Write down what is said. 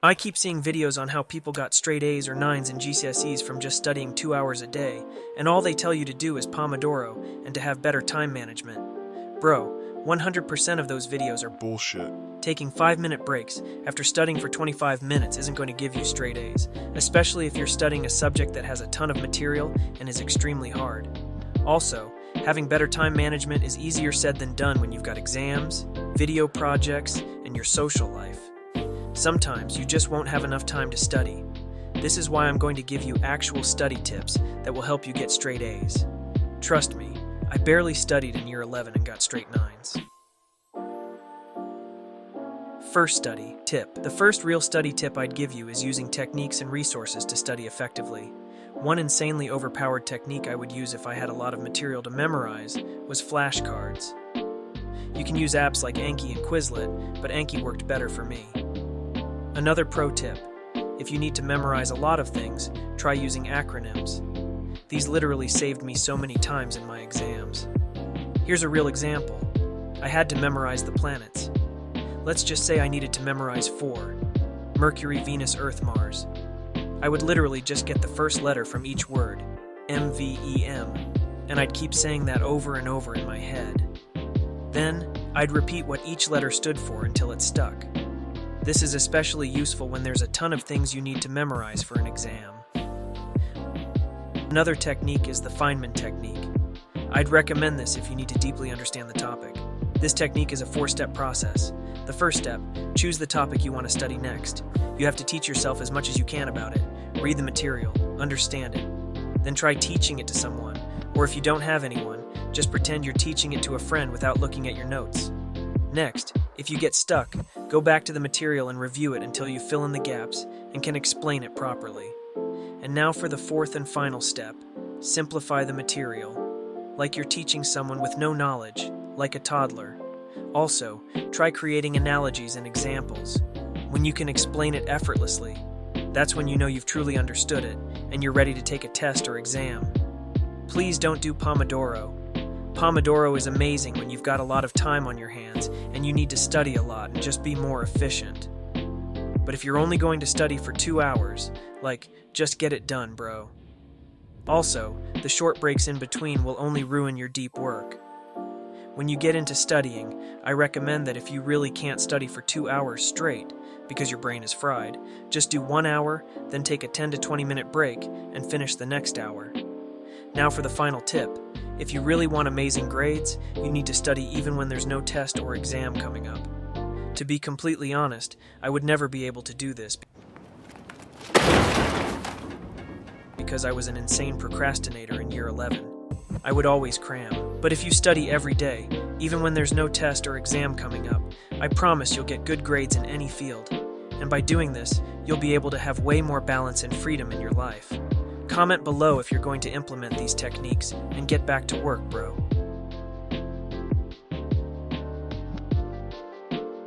I keep seeing videos on how people got straight A's or 9s in GCSEs from just studying 2 hours a day, and all they tell you to do is Pomodoro and to have better time management. Bro, 100% of those videos are Bullshit. taking 5-minute breaks after studying for 25 minutes isn't going to give you straight A's, especially if you're studying a subject that has a ton of material and is extremely hard. Also, having better time management is easier said than done when you've got exams, video projects, and your social life. Sometimes you just won't have enough time to study. This is why I'm going to give you actual study tips that will help you get straight A's. Trust me, I barely studied in year 11 and got straight 9s. First study tip. The first real study tip I'd give you is using techniques and resources to study effectively. One insanely overpowered technique I would use if I had a lot of material to memorize was flashcards. You can use apps like Anki and Quizlet, but Anki worked better for me. Another pro tip: if you need to memorize a lot of things, try using acronyms. These literally saved me so many times in my exams. Here's a real example. I had to memorize the planets. Let's just say I needed to memorize 4: Mercury, Venus, Earth, Mars. I would literally just get the first letter from each word, MVEM, and I'd keep saying that over and over in my head. Then, I'd repeat what each letter stood for until it stuck. This is especially useful when there's a ton of things you need to memorize for an exam. Another technique is the Feynman technique. I'd recommend this if you need to deeply understand the topic. This technique is a 4-step process. The first step: choose the topic you want to study next. You have to teach yourself as much as you can about it. Read the material, understand it. Then try teaching it to someone, or if you don't have anyone, just pretend you're teaching it to a friend without looking at your notes. Next, if you get stuck, go back to the material and review it until you fill in the gaps and can explain it properly. And now for the fourth and final step: simplify the material. Like you're teaching someone with no knowledge, like a toddler. Also, try creating analogies and examples. When you can explain it effortlessly, that's when you know you've truly understood it and you're ready to take a test or exam. Please don't do Pomodoro. Pomodoro is amazing when you've got a lot of time on your hands and you need to study a lot and just be more efficient. But if you're only going to study for 2 hours, just get it done, bro. Also, the short breaks in between will only ruin your deep work. When you get into studying, I recommend that if you really can't study for 2 hours straight, because your brain is fried, just do 1 hour, then take a 10 to 20 minute break and finish the next hour. Now for the final tip: if you really want amazing grades, you need to study even when there's no test or exam coming up. To be completely honest, I would never be able to do this because I was an insane procrastinator in year 11. I would always cram. But if you study every day, even when there's no test or exam coming up, I promise you'll get good grades in any field. And by doing this, you'll be able to have way more balance and freedom in your life. Comment below if you're going to implement these techniques, and get back to work, bro.